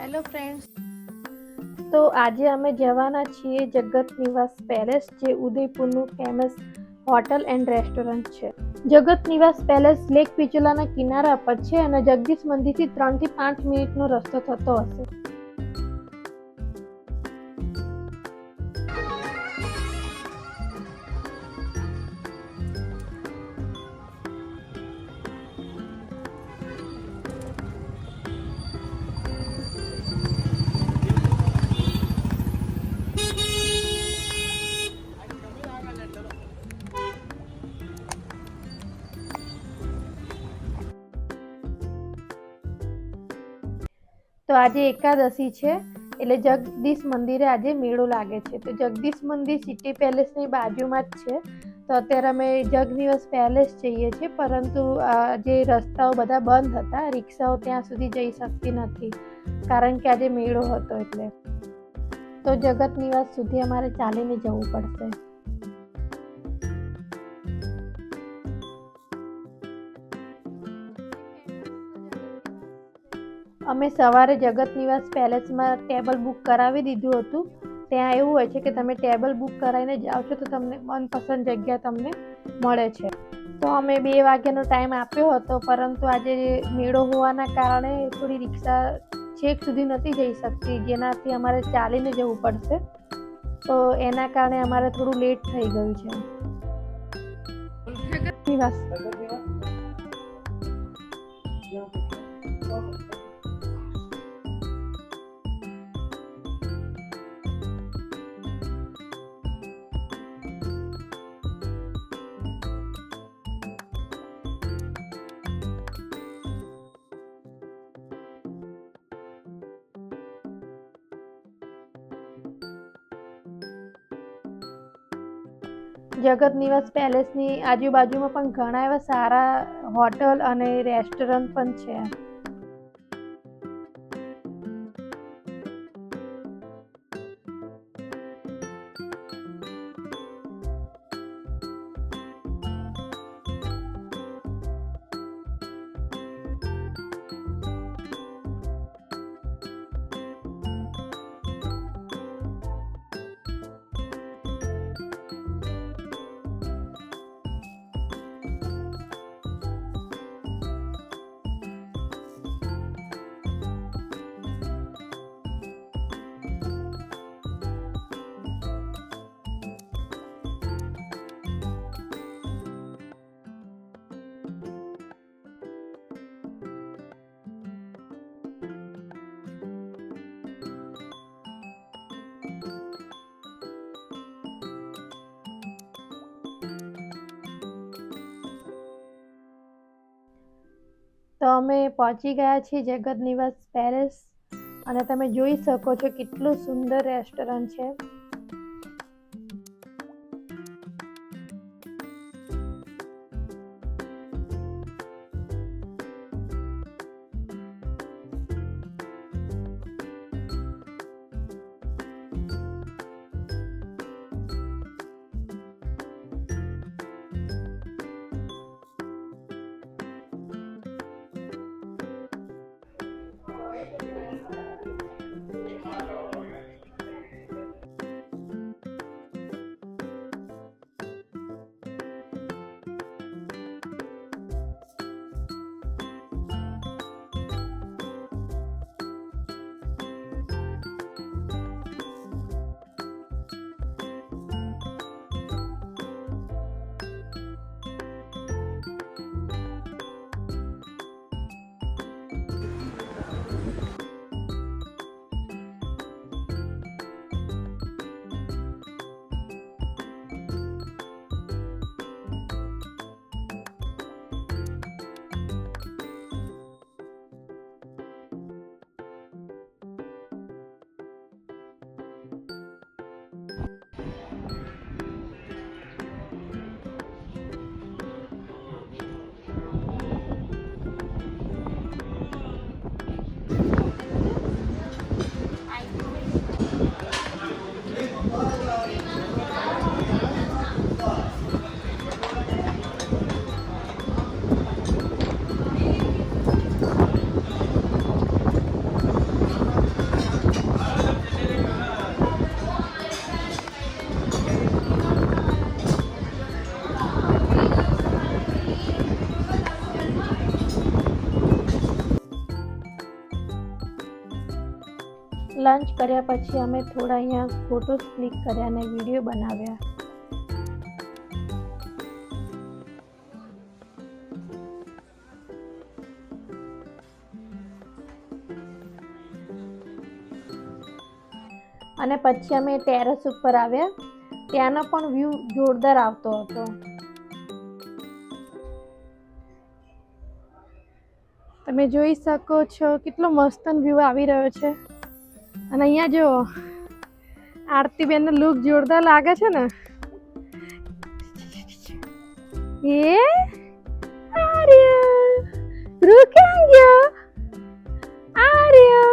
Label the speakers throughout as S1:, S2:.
S1: Hello friends, તો આજે અમે જવાના છીએ જગત નિવાસ પેલેસ, જે ઉદયપુરનું ફેમસ હોટલ એન્ડ રેસ્ટોરન્ટ છે. જગત નિવાસ પેલેસ લેક પિચોલાના કિનારા પર છે અને જગદીશ મંદિરથી 3 થી 5 મિનિટનો રસ્તો થતો હશે. તો આજે એકાદશી છે એટલે જગદીશ મંદિરે આજે મેળો લાગે છે. તો જગદીશ મંદિર સિટી પેલેસની બાજુમાં જ છે. તો અત્યારે અમે જગનિવાસ પેલેસ જઈએ છીએ, પરંતુ જે રસ્તાઓ બધા બંધ હતા, રિક્ષાઓ ત્યાં સુધી જઈ શકતી નથી કારણ કે આજે મેળો હતો. એટલે તો જગત નિવાસ સુધી અમારે ચાલીને જવું પડશે. અમે સવારે જગત નિવાસ પેલેસમાં ટેબલ બુક કરાવી દીધું હતું. ત્યાં એવું હોય છે કે તમે ટેબલ બુક કરાવીને જાઓ છો તો તમને મનપસંદ જગ્યા તમને મળે છે. તો અમે 2 વાગ્યાનો ટાઈમ આપ્યો હતો, પરંતુ આજે મેળો હોવાના કારણે થોડી રિક્ષા છેક સુધી નથી જઈ શકતી, જેનાથી અમારે ચાલીને જવું પડશે. તો એના કારણે અમારે થોડું લેટ થઈ ગયું છે. નિવાસ જગત નિવાસ પેલેસની આજુબાજુમાં પણ ઘણા એવા સારા હોટલ અને રેસ્ટોરન્ટ પણ છે. તો અમે પહોંચી ગયા છીએ જગત નિવાસ પેલેસ, અને તમે જોઈ શકો છો કેટલું સુંદર રેસ્ટોરન્ટ છે. લંચ કર્યા પછી અમે થોડા અહીંયા ફોટોસ ક્લિક કર્યા અને વિડીયો બનાવ્યા. અને પછી અમે ટેરેસ ઉપર આવ્યા. ત્યાંનો પણ વ્યૂ જોરદાર આવતો હતો. તમે જોઈ શકો છો કેટલો મસ્ત વ્યૂ આવી રહ્યો છે. અને અહીંયા જો આરતીબેનનો લુક જોરદાર લાગે છે ને. એ આર્ય ધ્રુવ ક્યાં ગયો? આર્ય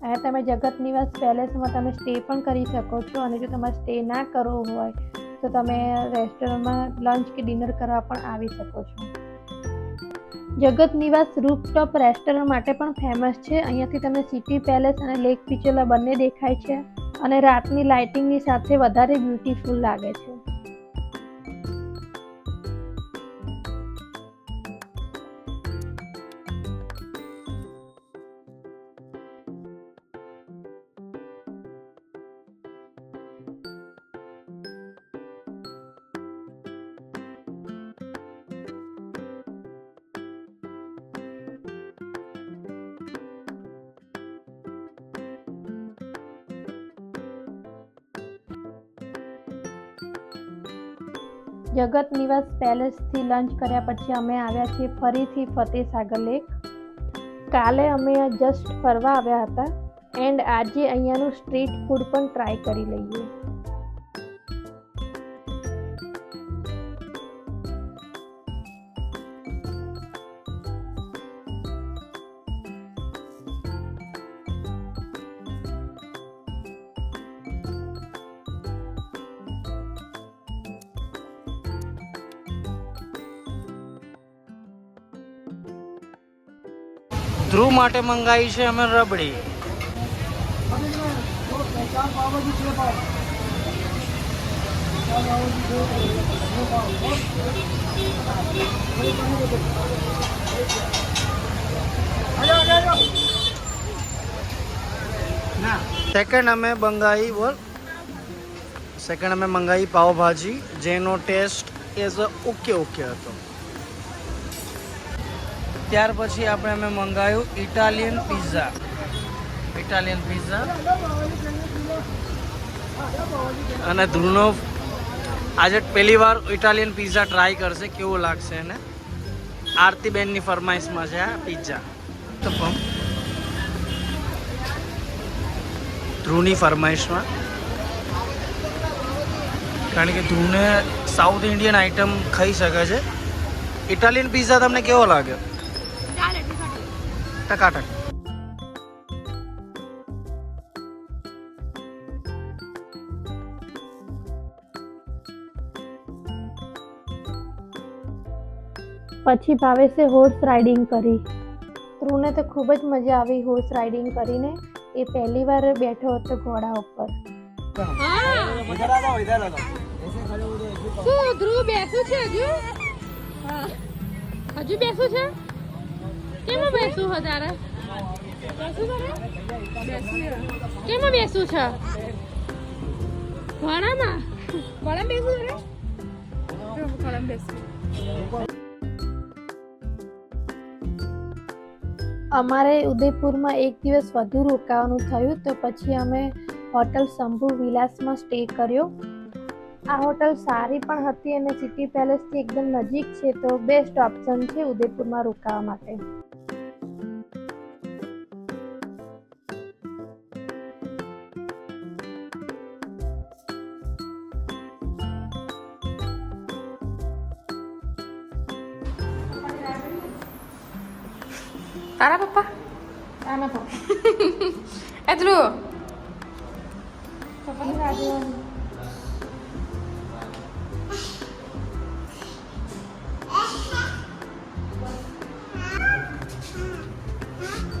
S1: અહીંયા તમે જગત નિવાસ પેલેસમાં તમે સ્ટે પણ કરી શકો છો. અને જો તમારે સ્ટે ના કરવો હોય તો તમે રેસ્ટોરન્ટમાં લંચ કે ડિનર કરવા પણ આવી શકો છો. જગત નિવાસ રૂફટોપ રેસ્ટોરન્ટ માટે પણ ફેમસ છે. અહીંયાથી તમને સિટી પેલેસ અને લેક પિચોલા બંને દેખાય છે. અને રાતની લાઇટિંગની સાથે વધારે બ્યુટીફુલ લાગે છે. જગત નિવાસ પેલેસથી લંચ કર્યા પછી અમે આવ્યા છીએ ફરીથી ફતેસાગર લેક. કાલે અમે જસ્ટ ફરવા આવ્યા હતા એન્ડ આજે અહીંયાનું સ્ટ્રીટ ફૂડ પણ ટ્રાય કરી લઈએ.
S2: ધ્રુવ માટે મંગાવી છે અમે રબડી. સેકન્ડ અમે મંગાવી પાવભાજી, જેનો ટેસ્ટ એઝ ઓકે હતો. ત્યાર પછી અમે મંગાવ્યું ઇટાલિયન પિઝા. અને ધ્રુવનો આજે પહેલી વાર ઇટાલિયન પિઝા ટ્રાય કરશે, કેવું લાગશે એને. આરતીબેનની ફરમાઈશમાં છે આ પિઝા. ધ્રુવની ફરમાઈશમાં, કારણ કે ધ્રુવને સાઉથ ઇન્ડિયન આઇટમ ખાઈ શકે છે. ઇટાલિયન પિઝા તમને કેવો લાગે? ટકાટક.
S1: પછી ભાવેશે હોર્સ રાઇડિંગ કરી. ધ્રુવને તો ખૂબ જ મજા આવી હોર્સ રાઇડિંગ કરીને. એ પહેલી વાર બેઠો હતો ઘોડા ઉપર. શું ધ્રુવ બેસું છે? હજુ બેસું છે? કેમાં બેસું છે તારે? કેમાં બેસું છે? ઘોડામાં બેસું રે. અમારે ઉદયપુરમાં એક દિવસ વધુ રોકાવાનું થયું, તો પછી અમે હોટલ શંભુ વિલાસમાં સ્ટે કર્યો. આ હોટલ સારી પણ હતી અને સિટી પેલેસથી એકદમ નજીક છે, તો બેસ્ટ ઓપ્શન છે ઉદયપુરમાં રોકાવા માટે.
S3: તારા પપ્પા? એ ધ્રુવ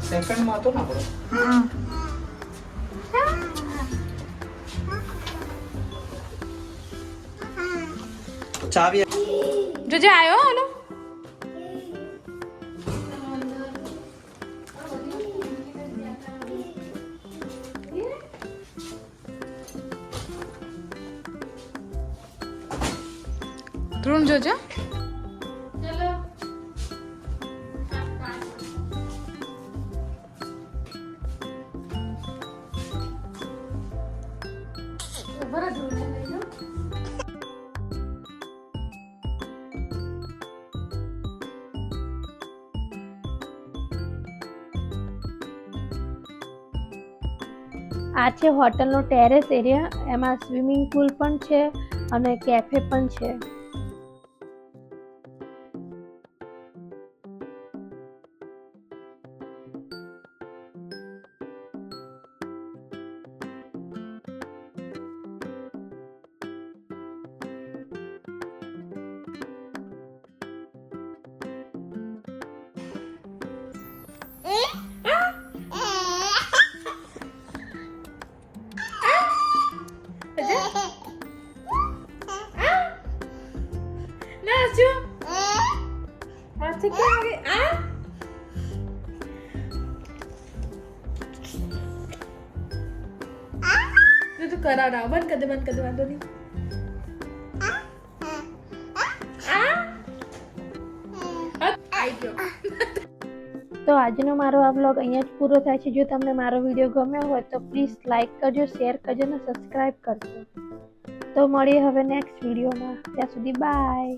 S2: સેકન્ડમાં હતો ને આપણો ચાવી
S3: જોજે આવ્યો હાલો ધ્રુવ જોજે
S1: આ છે હોટલનો ટેરેસ એરિયા. એમાં સ્વિમિંગ પુલ પણ છે અને કેફે પણ છે. કરાવડા બંધ કર દે વાંધો નહીં તો આજનો મારો આ વ્લોગ અહીંયા જ પૂરો થાય છે. જો તમને મારો વિડીયો ગમ્યો હોય તો પ્લીઝ લાઈક કરજો, શેર કરજો અને સબસ્ક્રાઈબ કરજો. તો મળીએ હવે નેક્સ્ટ વિડીયોમાં. ત્યાં સુધી બાય.